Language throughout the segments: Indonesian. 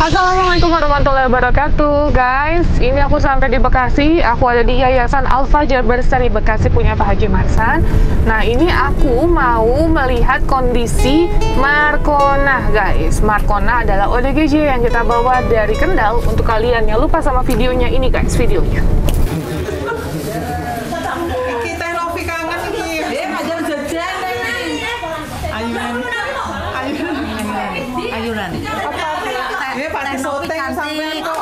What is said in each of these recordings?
Assalamualaikum warahmatullahi wabarakatuh, guys. Ini aku sampai di Bekasi. Aku ada di Yayasan Al-Fajar Berseri Bekasi punya Pak Haji Marsan. Nah, ini aku mau melihat kondisi Markona, guys. Markona adalah ODGJ yang kita bawa dari Kendal untuk kalian yang lupa sama videonya ini, guys. Videonya. Kita Novi kangen nih. Dia ngajar jajan ayunan. Ini pasti syuting sampai kok.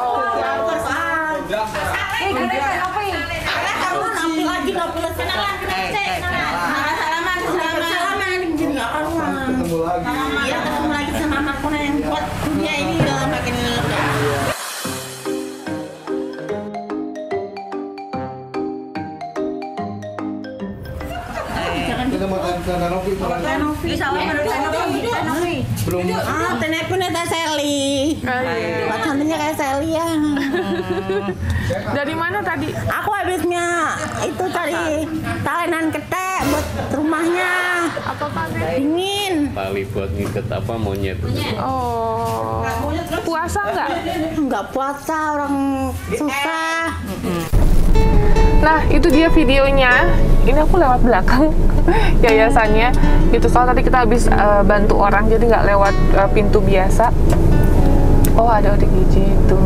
Ketemu lagi sama Markona yang buat dunia ini udah makin lega. Belum. Ah, telepon ada Sally. Cantiknya kayak Sally ya. Dari mana tadi? Aku habisnya itu cari talenan ketek buat rumahnya. Apa tadi? Dingin. Tali buat ngiket apa monyet? Oh, puasa nggak? Enggak puasa, orang susah. Nah, itu dia videonya. Ini aku lewat belakang yayasannya. Itu soal tadi kita habis bantu orang, jadi nggak lewat pintu biasa. Oh, ada ODGJ itu.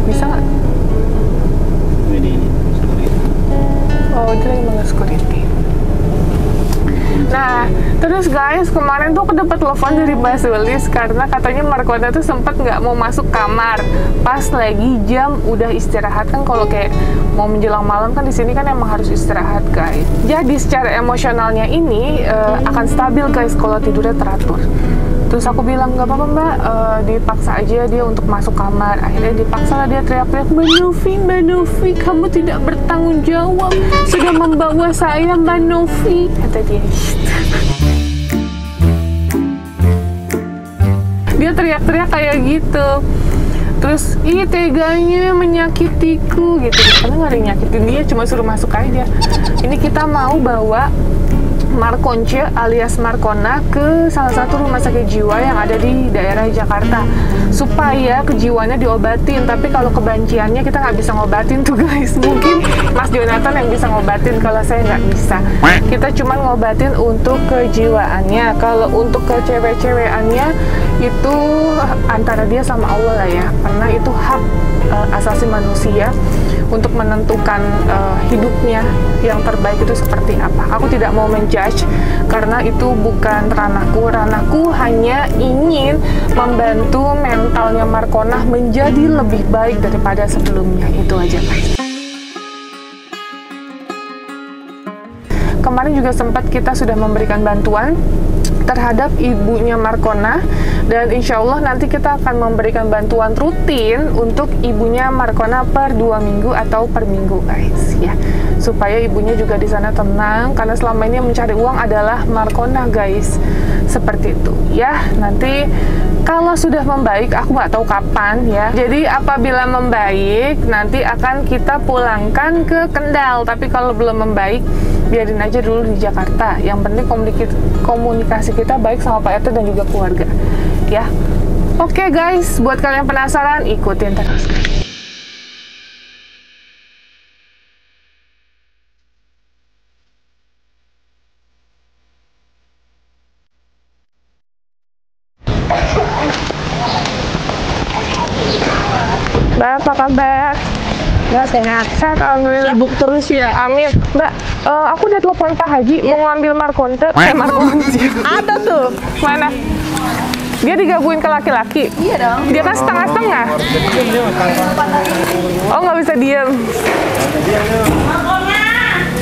Bisa nggak? Oh, dia lagi manggil security. Nah, terus guys, kemarin tuh aku dapat telepon dari Mbak Sulis karena katanya Markona tuh sempat nggak mau masuk kamar pas lagi jam udah istirahat. Kan kalau kayak mau menjelang malam kan di sini kan emang harus istirahat, guys. Jadi secara emosionalnya ini akan stabil, guys, kalau tidurnya teratur. Terus aku bilang, nggak apa-apa Mbak, dipaksa aja dia untuk masuk kamar. Akhirnya dipaksa lah dia teriak-teriak, Mbak Novi, kamu tidak bertanggung jawab sudah membawa saya, Mbak Novi, kata dia. Dia teriak-teriak kayak gitu. Terus, ih teganya menyakitiku gitu. Karena nggak ada yang nyakitin dia, cuma suruh masuk aja. Ini kita mau bawa Markonce alias Markona ke salah satu rumah sakit jiwa yang ada di daerah Jakarta supaya kejiwaannya diobatin. Tapi kalau kebenciannya kita nggak bisa ngobatin tuh, guys. Mungkin Mas Jonathan yang bisa ngobatin, kalau saya nggak bisa. Kita cuma ngobatin untuk kejiwaannya. Kalau untuk ke cewek-cewekannya itu antara dia sama Allah lah ya, karena itu hak asasi manusia untuk menentukan hidupnya yang terbaik itu seperti apa. Aku tidak mau menjudge karena itu bukan ranahku. Ranahku hanya ingin membantu mentalnya Markona menjadi lebih baik daripada sebelumnya. Itu aja, guys. Kemarin juga sempat kita sudah memberikan bantuan terhadap ibunya Markona, dan insya Allah nanti kita akan memberikan bantuan rutin untuk ibunya Markona per 2 minggu atau per minggu, guys, ya, supaya ibunya juga di sana tenang, karena selama ini yang mencari uang adalah Markona, guys, seperti itu ya. Nanti kalau sudah membaik, aku nggak tahu kapan ya, jadi apabila membaik nanti akan kita pulangkan ke Kendal. Tapi kalau belum membaik, biarin aja dulu di Jakarta. Yang penting komunikasi kita baik sama Pak RT dan juga keluarga ya. Oke, guys, buat kalian penasaran, ikutin terus. Mbak, apa kabar? Enggak sehat. Sehat, alhamdulillah. Sibuk terus ya. Amin. Mbak, aku udah telepon Pak Haji mau ngambil Markonce. Markonce. Ada tuh. Mana? Dia digabungin ke laki-laki. Iya dong. Dia kan setengah-setengah. Oh, nggak bisa diem. Markona,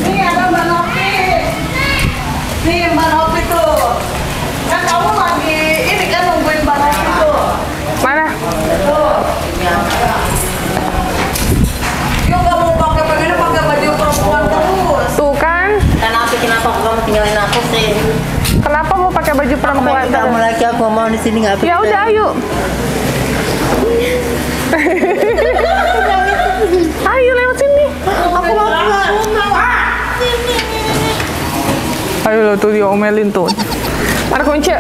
nih ada Mbak Novi. Nih Mbak Novi tuh. Kan kamu lagi ini kan nungguin Mbak Novi tuh. Mana? Tuh. Yuk kamu pengennya pakai baju perempuan terus. Tuh kan? Kenapa kamu tinggalin aku sih? Kenapa mau pakai baju perempuan? Kamu lagi aku mau di sini nggak bisa. Ya udah, ayo. Ayo lewat sini. Aku mau keluar rumah. Ayo lo tuh diomelin tuh. Markonce,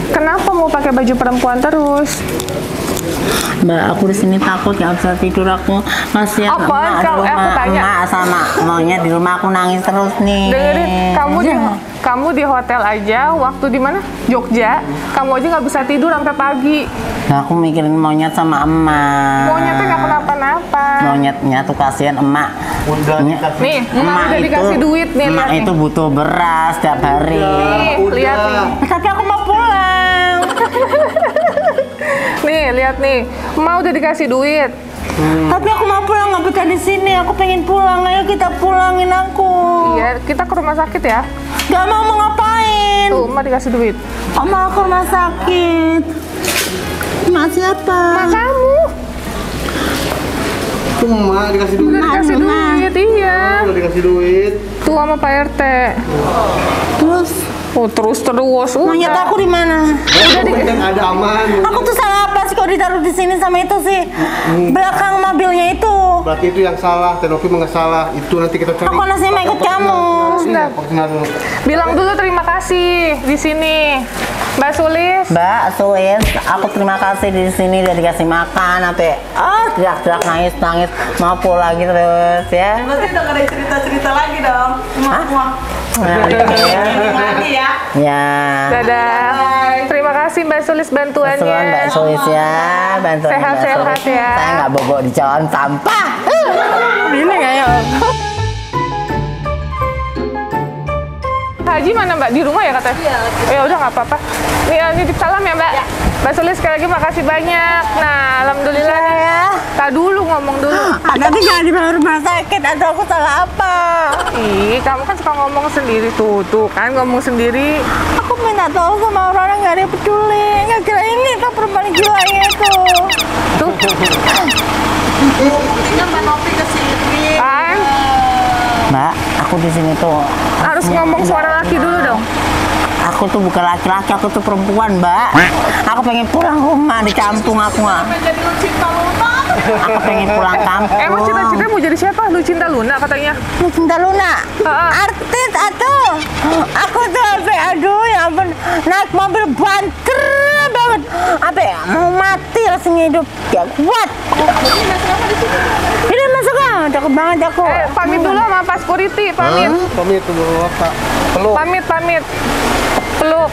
Kenapa mau pakai baju perempuan terus? Mbak, aku di sini takut nggak bisa tidur, aku kasihan Apaan emak di kau? rumah, Aku tanya. emak sama maunya di rumah, aku nangis terus nih. Dengerin, Ya. kamu di hotel aja, waktu di mana? Jogja. Kamu aja nggak bisa tidur sampai pagi. Nah, aku mikirin monyet sama emak. Monyetnya nggak kenapa-napa. Monyetnya tuh kasihan emak. Nih, emak udah dikasih duit nih. Emak lihat itu nih. butuh beras tiap hari. Nih, lihat nih. Tapi aku mau pulang. Nih, lihat nih. Emak udah dikasih duit. Tapi aku mau pulang, nggak betah di sini. Aku pengen pulang. Ayo kita pulangin aku. Iya, kita ke rumah sakit ya. Gak mau ngapain. Tuh, emak dikasih duit. Oma, aku rumah sakit. Mak siapa? Emak kamu Tuh emak dikasih duit. udah dikasih Emak. duit, iya. Udah dikasih duit. Tuh sama Pak RT. Terus Terus. monyet Udah. aku di mana? Udah di Yang ada aman. Aku tuh salah apa sih kalau ditaruh di sini sama itu sih? Belakang mobilnya itu. Berarti itu yang salah. Tenopi mah nggak salah. Itu nanti kita cari. Aku nasi mau ikut kamu. Iya, vaksinal dulu. Bilang dulu terima kasih di sini. Mbak Sulis. Mbak Suis, aku terima kasih di sini udah dikasih makan sampai teriak-teriak nangis mau pulang gitu terus ya. Nanti udah gak ada cerita-cerita lagi dong. Muah-muah. Nah, Lagi ya. ya. Dadah. Terima kasih Mbak Sulis bantuannya. Keseruan Mbak Suis ya, bantuan Mbak Sehat-sehat Suis. ya. Saya nggak bobok di cawan sampah. Ini kayak. Haji mana Mbak? Di rumah ya katanya? Iya. Ya udah nggak apa-apa. Nih nitip salam ya Mbak. Mbak Sulis sekali lagi makasih banyak. Nah, alhamdulillah nih. Ya. Tak dulu ngomong dulu. Tapi jangan dibawa rumah sakit atau aku salah apa? Ih, kamu kan suka ngomong sendiri tuh kan ngomong sendiri. Aku minta tolong sama orang-orang nggak ada yang peduli. Nggak kira ini kan perempuan gilanya itu. Tuh, Buktinya Mbak Novi kesini. kan Mbak, aku di sini tuh harus ngomong suara laki dulu dong. Aku tuh bukan laki-laki, aku tuh perempuan, Mbak. Aku pengen pulang rumah di kampung aku, Mbak. Jadi Lucinta Luna. Aku pengen pulang kampung. Emang cita-cita mau jadi siapa? Lucinta Luna katanya. Lucinta Luna, Heeh. artis atuh. Aku tuh sampai aduh ya ampun, naik mobil banter banget. Apa ya, mau mati rasanya hidup. Gak kuat. Ini masuk ah, cakep banget aku. Pamit dulu sama Pak Security, pamit. Pamit dulu, Pak. Peluk. Pamit. Peluk.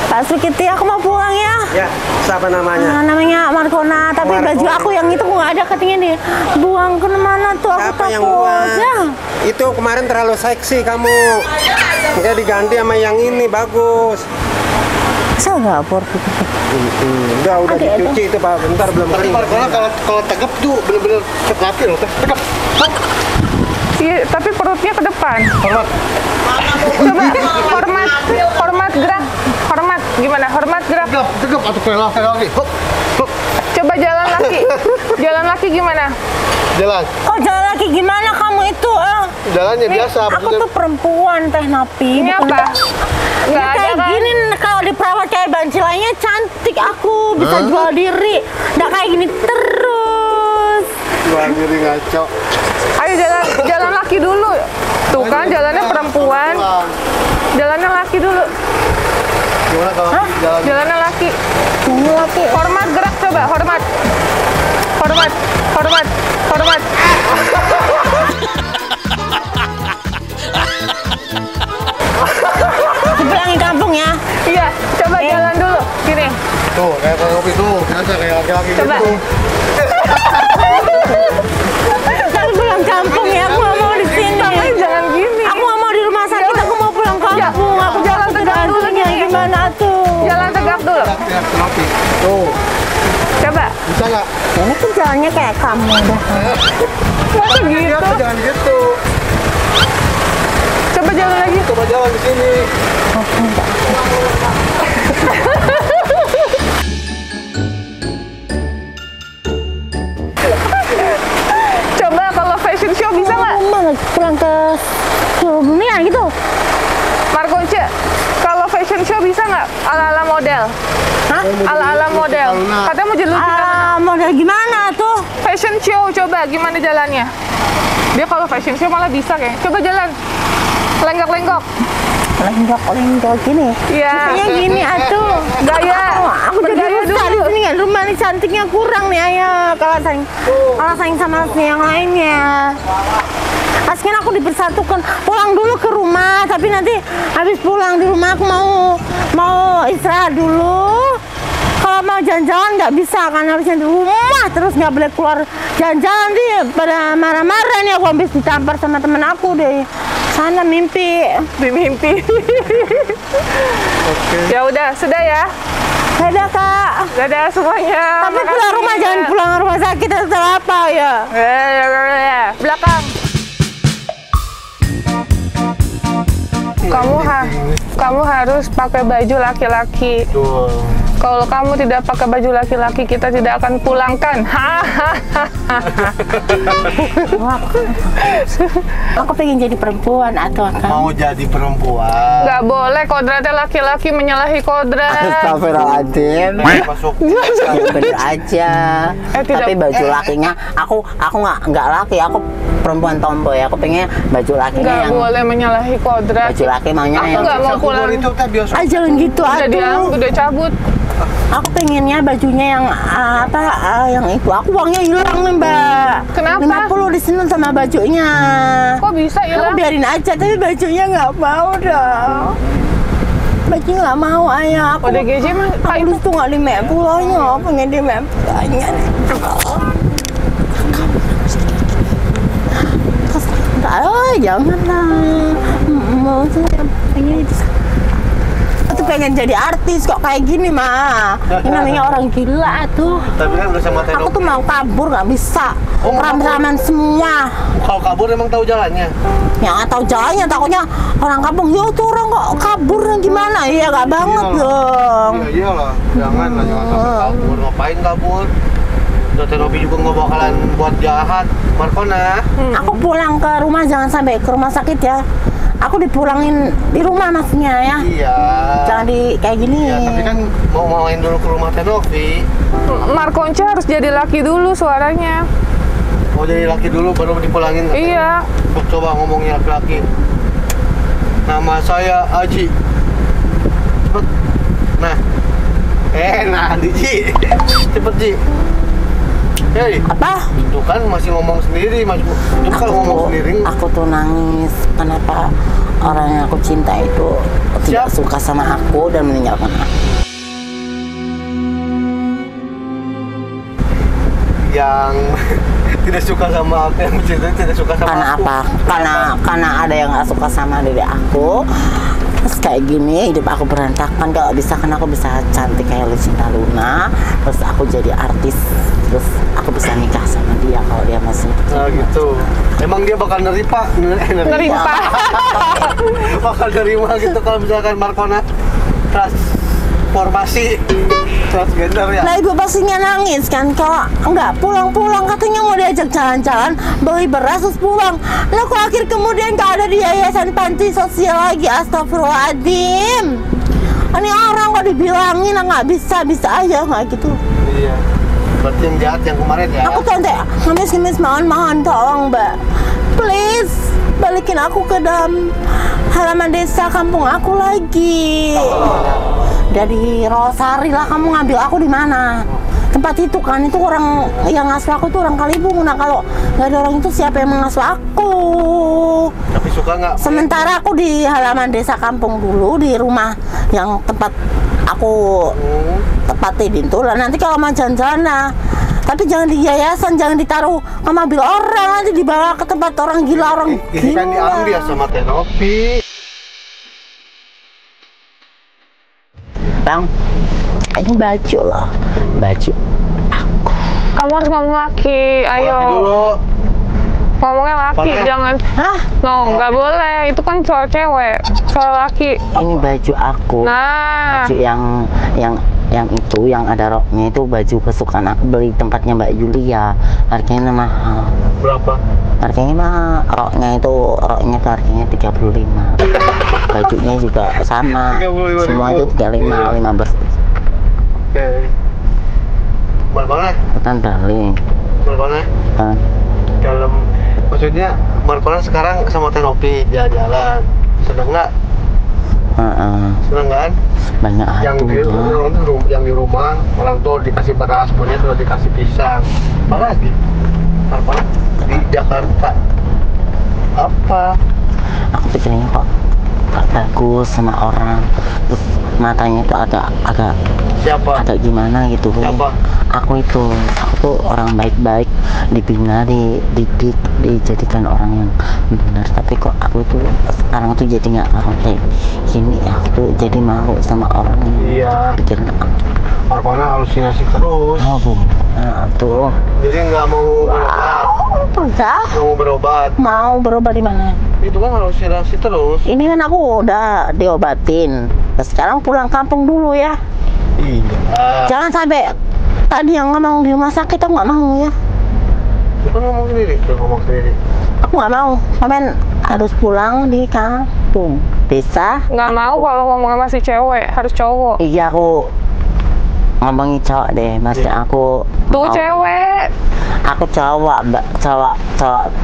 Pak Sukiti, aku mau pulang ya. Ya, siapa namanya? Namanya Markona, tapi baju aku yang itu nggak ada katanya nih. Buang ke mana tuh? Aku Siapa yang takut. buang? Ya. Itu kemarin terlalu seksi kamu. Enggak diganti sama yang ini bagus. Saya nggak apor gitu. Udah Ada dicuci itu Pak. Bentar belum Tapi kering. Markona kalau tegap tuh bener-bener laki loh, teh. Tegap. Iya, tapi perutnya ke depan. Hormat. Coba hormat gerak. Hormat gimana? Hormat gerak. Tegap atau kayak lagi. Hop. Hop. Coba jalan laki. Jalan laki gimana? Jalan. Oh jalan lagi gimana kamu itu? Jalannya biasa. Aku tuh perempuan Teh Napi. Ini bukan- apa? Nggak ada Kayak kan? gini kalau diperawat kayak bancilanya cantik aku bisa jual diri. Nggak kayak gini terus. Jual diri ngaco. Ayo jalan laki dulu. Tuh kan jalannya perempuan. Jalannya laki dulu. Gimana kalau jalan? Jalannya laki. Ini laki. Hormat gerak coba, hormat. Hormat. Dipulangin kampung ya. Iya, coba jalan dulu. Gini. Tuh, kayak kopi tuh. Biasa kayak laki-laki Coba. gitu. Tapi pulang kampung ya. Aku nggak mau di sini. Makanya jangan gini. Aku nggak mau di rumah sakit. Aku mau pulang kampung. Ya, Aku jalan tegak dulu nih. Gimana tuh? Jalan tegak dulu. Ya, Tenopi. Tuh, Coba. bisa nggak? Ini tuh jalannya kayak kamu dah. Masa gitu? Jangan gitu. Coba jalan lagi. Coba jalan di sini. Coba kalau fashion show bisa nggak? Mau pulang ke Bumi gitu. Margonce, kalau fashion show bisa nggak? Ala-ala model. Hah? Ala-ala model. Katanya mau jadi Lucinta Luna. Model gimana tuh? Fashion show coba. Coba gimana jalannya? Dia kalau fashion show malah bisa kayak. Coba jalan. Lenggok-lenggok. Lenggok gini. Iya. Kayak gini atuh. Gaya. Aku jadi Bergaya rusak di dulu. sini kan. Rumah ini cantiknya kurang nih ayah. Kalau saing sama yang lainnya. Aslinya aku dipersatukan. Pulang dulu ke rumah, tapi nanti habis pulang di rumah aku mau istirahat dulu. Kalau mau jalan-jalan nggak bisa kan, harusnya di rumah terus nggak boleh keluar jalan-jalan dia pada marah-marah nih. Aku habis ditampar sama temen aku deh. Sana mimpi. Ya udah, sudah ya. Dadah kak. Dadah semuanya. Tapi pulang rumah jangan pulang rumah sakit atau apa ya. Belakang. Kamu harus pakai baju laki-laki. Kalau kamu tidak pakai baju laki-laki, kita tidak akan pulangkan. Aku pengen jadi perempuan atau apa? Mau jadi perempuan. Nggak boleh, kodratnya laki-laki menyalahi kodrat. Astagfirullahaladzim. Masuk. Bener aja. Tapi baju lakinya, aku nggak laki, aku perempuan tomboy. Aku pengen baju lakinya Nggak yang boleh menyalahi kodrat. baju laki maunya Aku yang nggak mau pulang. Itu teh biasa. ah jangan gitu Udah atuh. diambil, udah cabut. Aku pengennya bajunya yang yang itu. Aku uangnya hilang nih mbak. Kenapa? 50 di sini sama bajunya. Kok bisa Aku hilang? biarin aja, tapi bajunya nggak mau dah. Baju nggak mau ayah. Aku ODGJ mah kayak aku tuh nggak di pulangnya, pengen di pulangnya. Janganlah. Mau saya pengen itu pengen jadi artis kok kayak gini mah. Ini namanya orang gila tuh. Tapi kan udah sama Aku tuh mau kabur nggak bisa. Ram-raman semua. Kalau kabur emang tahu jalannya. Ya nggak tahu jalannya, takutnya orang kampung. Yo tuh orang kok kabur gimana? Iya nggak banget dong. Iya iyalah, jangan sampai kabur. Ngapain kabur? Dokter Robi juga nggak bakalan buat jahat. Markona. Aku pulang ke rumah, jangan sampai ke rumah sakit ya. Aku dipulangin di rumah maksudnya ya. Iya. Jangan di kayak gini. Ya, tapi kan mau main dulu ke rumah Teh Novi. Markonca harus jadi laki dulu suaranya. Mau jadi laki dulu baru dipulangin. Iya. Coba ngomongnya laki-laki. Nama saya Aji. Nah. Nah, Ji. Cepet Ji. Hei, Apa? itu kan masih ngomong sendiri, itu kalau ngomong sendiri. Aku tuh nangis. Kenapa orang yang aku cinta itu tidak suka sama aku dan meninggalkan aku? Yang tidak suka sama aku, yang mencintai tidak suka sama Karena aku. apa? Karena ada yang nggak suka sama diri aku. Terus kayak gini hidup aku berantakan. Kalau bisa kan aku bisa cantik kayak Lucinta Luna. Terus aku jadi artis. Terus aku bisa nikah sama dia kalau dia masih. Nah gitu. Emang dia bakal nerima bakal nerima gitu kalau misalkan Markona transformasi transgender ya. Nah ibu pastinya nangis kan kalau nggak pulang-pulang, katanya mau diajak jalan-jalan beli beras terus pulang. Lah kok akhir kemudian nggak ada di yayasan panti sosial lagi. Astagfirullahaladzim. Ini orang kok dibilangin nggak bisa aja nggak gitu. Iya. Berarti yang jahat yang kemarin ya. Aku tante ngemis mohon tolong mbak, please balikin aku ke dalam halaman desa kampung aku lagi. Dari Rosari lah, kamu ngambil aku di mana? Tempat itu kan, itu orang yang ngasuh aku tuh orang Kalibung. Nah kalau nggak ada orang itu siapa yang mengasuh aku? Tapi suka nggak? Sementara aku di halaman desa kampung dulu, di rumah yang tempat aku tepatin itu lah. Nanti kalau mau jalan-jalan lah, tapi jangan di yayasan, jangan ditaruh ke mobil orang, nanti dibawa ke tempat orang gila, orang Ini kan diambil sama Teh Novi. Bang, ini baju loh, baju aku. Kamu harus ngomong laki, ayo. Dulu. Ngomongnya laki, Pakai. jangan. Hah? No, nggak boleh. Itu kan soal cewek, soal laki. Ini baju aku. Nah, Baju yang itu, yang ada roknya itu baju kesukaan aku, beli tempatnya Mbak Julia. Harganya mahal. Berapa? Harganya mah roknya tuh harganya 35. Bajunya juga sama. 35.000. Semua itu 35, 15. Oke. Mana? Hutan Bali. Mana? Maksudnya Markona sekarang sama Tenopi jalan-jalan. Seneng nggak? Seneng kan? Banyak Yang di rumah orang tua dikasih beras, monyet udah dikasih pisang. Apa lagi? Markona di Jakarta apa? Aku pikirnya kok bagus sama orang, terus matanya itu agak Siapa? agak gimana gitu. Siapa? Aku tuh orang baik-baik, dibina, dididik, dijadikan orang yang benar. Tapi kok aku tuh sekarang tuh jadi nggak kayak gini. Aku tuh jadi malu sama orang yang Iya. pikiran aku. Markona halusinasi terus. Oh bu, tuh. Jadi nggak mau berobat. Enggak, Nggak mau berobat. mau berobat di mana? Itu kan halusinasi terus. Ini kan aku udah diobatin. Nah, sekarang pulang kampung dulu ya. Iya. Jangan sampai tadi yang ngomong di rumah sakit aku nggak mau ya. Itu kan ngomong sendiri. Aku nggak mau. Kamen harus pulang di kampung. Bisa? Nggak mau kalau ngomong sama si cewek, harus cowok. Iya aku ngomongin cowok deh. Masih aku. Tuh cewek. Aku cowok, mbak.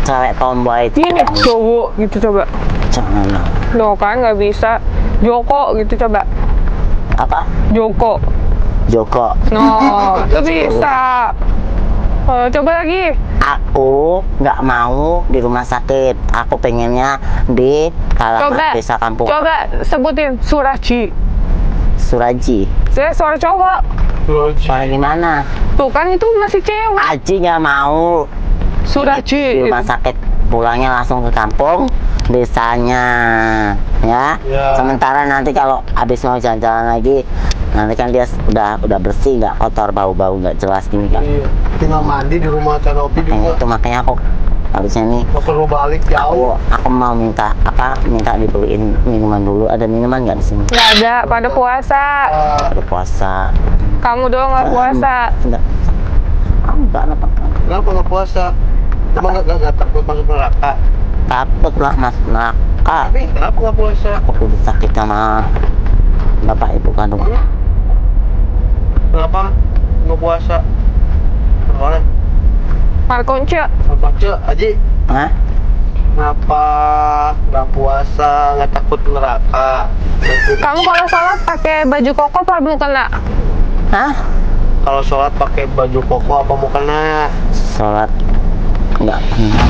Cewek tomboy. Gini cowok gitu coba. Jangan lah. Loh kan nggak bisa. Joko gitu coba. Apa? Joko. Joko. No, itu bisa. Coba lagi. Aku nggak mau di rumah sakit. Aku pengennya di Coba. desa kampung. Coba sebutin Suraji. Suraji. Saya suara cowok. Suara gimana? Tuh kan itu masih cewek. Aji nggak mau di Suraji. rumah sakit, pulangnya langsung ke kampung desanya ya. Ya. Sementara nanti kalau habis mau jalan-jalan lagi, nanti kan dia udah bersih, nggak kotor, bau-bau nggak jelas gini kan. Iya. Tinggal mandi di rumah Tenopi juga. Makanya aku harusnya nih Nggak perlu balik jauh. aku mau minta dibeliin minuman dulu. Ada minuman nggak di sini? Nggak ada, pada puasa. Ada puasa. Kamu doang nggak puasa. Enggak apa. Kenapa nggak puasa? Emang nggak takut masuk neraka? Takut lah mas neraka. Tapi kenapa nggak puasa? Aku udah sakit sama bapak ibu kandung. Kenapa nggak puasa? Kenapa? Markonce. Baca Aji. Hah? Kenapa nggak puasa? Nggak takut neraka? Kamu kalau sholat pakai baju koko apa belum kena? Hah? Kalau sholat pakai baju koko apa mau kena? Sholat nggak pernah.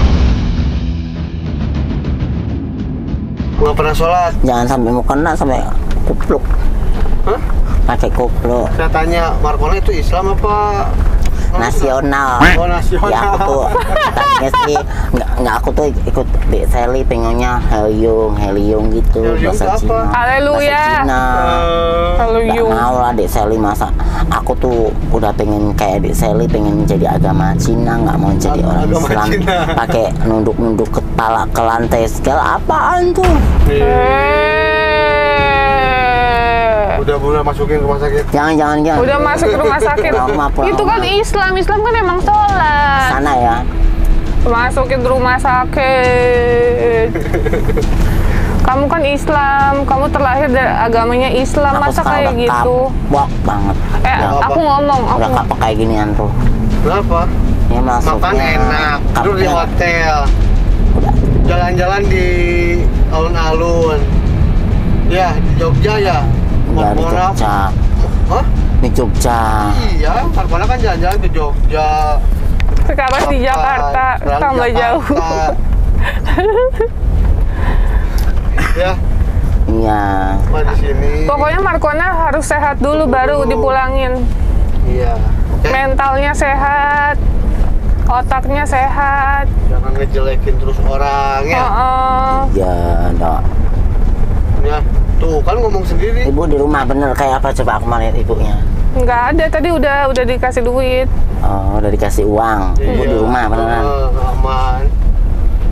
Nggak pernah sholat. Jangan sampai mau kena sampai kupluk. Hah? Pakai kupluk. Saya tanya, Markona itu Islam apa? Nasional. Oh, nasional. Ya aku tuh tadinya sih nggak aku tuh ikut Dek Sally pengennya helium gitu. Helium Bahasa apa? Cina. Haleluya. Bahasa Cina. Kalau Nggak you. mau lah Dek Sally, masa aku tuh udah pengen kayak Dek Sally, pengen jadi agama Cina, nggak mau jadi orang Agama Islam Cina. pakai nunduk kepala ke lantai segala. Apaan tuh? Udah masukin rumah sakit. Jangan. Udah masuk ke rumah sakit. Itu kan Islam kan emang sholat. Sana ya. Masukin rumah sakit. Kamu kan Islam, kamu terlahir dari agamanya Islam, Aku masa sekarang kayak udah gitu? kapok banget. Aku ngomong, Udah kapok kayak ginian tuh. Kenapa? Ya masuknya Makan enak, tidur di kapoknya. hotel, Udah. jalan-jalan di alun-alun. Ya, di Jogja ya. Nggak di Markona. Jogja. Hah? Di Jogja. Iya, Markona kan jalan-jalan ke Jogja. sekarang di Jakarta, Sekarang di tambah jauh. Jakarta. Ya, Iya. cuma di sini. Pokoknya Markona harus sehat dulu baru dipulangin. Iya. Oke. Mentalnya sehat, otaknya sehat. Jangan ngejelekin terus orang ya. Ya, enggak. Ya, tuh kan ngomong sendiri. Ibu di rumah bener kayak apa coba aku mau lihat ibunya. Nggak ada, tadi udah dikasih duit. Oh, udah dikasih uang. Ibu di rumah beneran. Aman.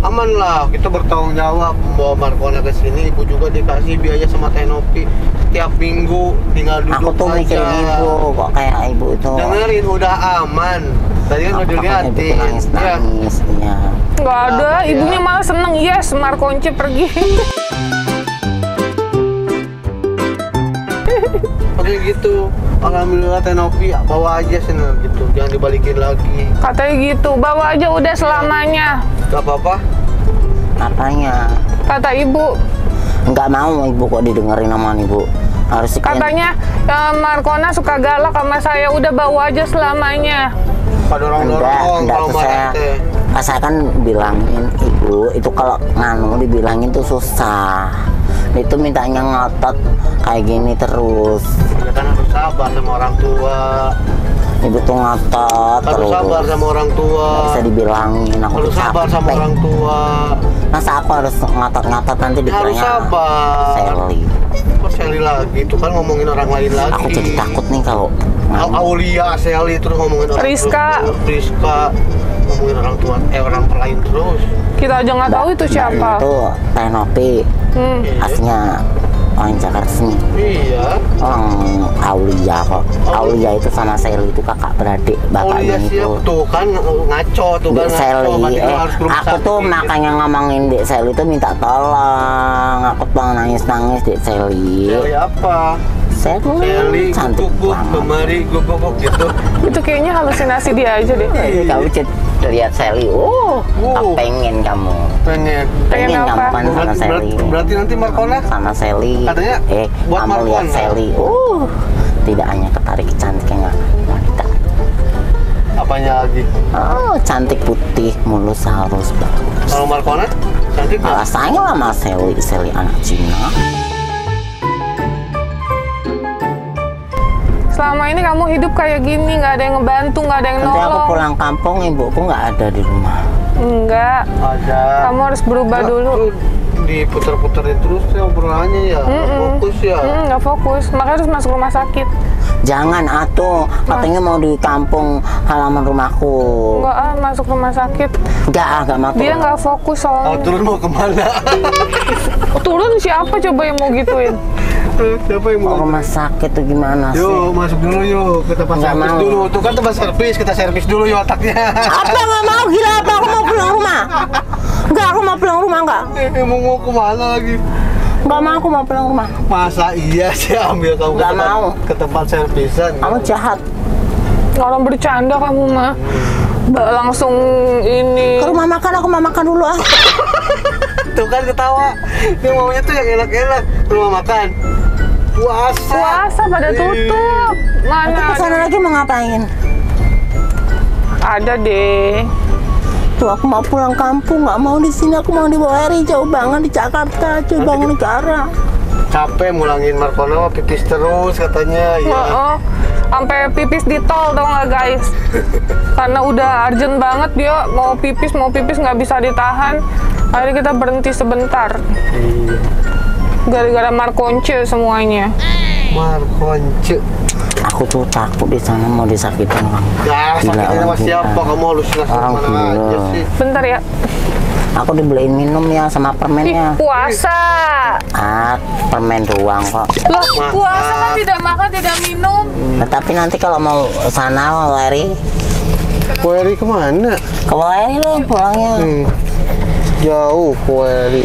Aman lah, kita bertanggung jawab membawa Markona ke sini. Ibu juga dikasih biaya sama Tenopi tiap minggu, tinggal duduk Aku tuh aja. mikirin ibu kok kayak ibu itu. Dengerin, udah aman. Tadi kan udah Ibu dilihatin. nangis. Iya. Nggak ada, Kenapa ya? ibunya malah seneng. Yes, Markonce pergi. Oke gitu. Alhamdulillah Tenopi bawa aja sini gitu, jangan dibalikin lagi. Katanya gitu, bawa aja udah selamanya. Gak apa-apa. Apanya? Kata ibu. Nggak mau ibu kok didengerin sama ibu. Harus Katanya Markona suka galak sama saya, udah bawa aja selamanya. Pada orang-orang kalau marah teh. Saya kan bilangin ibu, itu kalau nganu dibilangin tuh susah. Itu mintanya ngotot kayak gini terus. Ya kan harus sabar sama orang tua. Ibu tuh ngotot Harus terus. sabar sama orang tua. Nggak bisa dibilangin, aku Harus tuh sabar sama capek. orang tua. Masa aku harus ngotot-ngotot nanti Harus dikiranya sabar. Sally. Kok Sally lagi? Itu kan ngomongin orang lain lagi. Aku jadi takut nih kalau Aulia, Sally terus ngomongin orang Rizka. terus. Rizka ngomongin orang tua, orang lain terus. Kita aja nggak tahu itu siapa. Itu Tenopi, aslinya orang Jakarta sini. Iya. Orang Aulia kok. Aulia itu sama Sally itu kakak beradik bapaknya Aulia siap itu. tuh kan ngaco tuh kan. Dek Sally, Berarti lu harus ke rumah aku tuh sakit. makanya ngomongin Dek Sally itu minta tolong. Aku tuh nangis-nangis Dek Sally. Sally apa? Sally Cantik guguk, banget. kemari guguk gitu. Itu kayaknya halusinasi dia aja deh. Kamu lihat Sally, pengen kamu. Pengen. Pengen kamu apa? kan sama Sally. Berarti nanti Markona Sama Sally. Katanya buat kamu lihat Markona. Sally. Tidak hanya ketarik kecantikannya wanita. apanya lagi? Oh, cantik putih, mulus halus bagus. Kalau Markona cantik nggak? Alasannya sama Sally anak Cina. Selama ini kamu hidup kayak gini, nggak ada yang ngebantu, nggak ada yang Nanti aku nolong. pulang kampung, ibuku nggak ada di rumah. Enggak, Ada. kamu harus berubah dulu. Lu diputer-puterin terus ya obrolannya ya. Fokus ya. Nggak fokus, makanya harus masuk rumah sakit. Jangan atuh, katanya mau di kampung halaman rumahku. Enggak, masuk rumah sakit. Nggak mau Dia turun. nggak fokus Oh, soalnya. turun mau kemana? Turun siapa coba yang mau gituin? Siapa yang Mau mau? rumah sakit tuh gimana sih? Yuk, masuk dulu yuk ke tempat Nggak servis mau. dulu. Tuh kan tempat servis, kita servis dulu yuk otaknya. Apa nggak mau, gila apa? Aku mau pulang rumah. Enggak, aku mau pulang rumah enggak. Mau kemana lagi? Enggak mau, aku mau pulang rumah. Masa iya sih ambil kamu Nggak mau. ke tempat servisan? Kamu jahat. Orang bercanda kamu mah. Langsung ini. Ke rumah makan, aku mau makan dulu ah. Tuh kan ketawa. Dia maunya tuh yang enak-enak. Rumah makan. Puasa. Puasa pada tutup. Aku Mana kesana ada? lagi mau ngapain? Ada deh. Tuh aku mau pulang kampung, nggak mau di sini. Aku mau di Boeri, jauh banget di Jakarta, jauh banget negara. Capek mulangin Markona pipis terus katanya ya. Sampai pipis di tol tau nggak guys? Karena udah urgent banget dia mau pipis nggak bisa ditahan. Akhirnya kita berhenti sebentar. Gara-gara Markonce semuanya. Markonce. Aku tuh takut di sana mau disakitin orang. Ya, Gila, sakitnya orang sama gila. siapa? Kamu halusinasi Orang mana gila. aja sih? Bentar ya. Aku dibeliin minum ya sama Ih, permennya. puasa. Permen doang kok. Loh, puasa kan tidak makan, tidak minum. Nah, tapi nanti kalau mau sana Boeri, Kueri kemana? ke Boeri loh pulangnya. Jauh Kueri.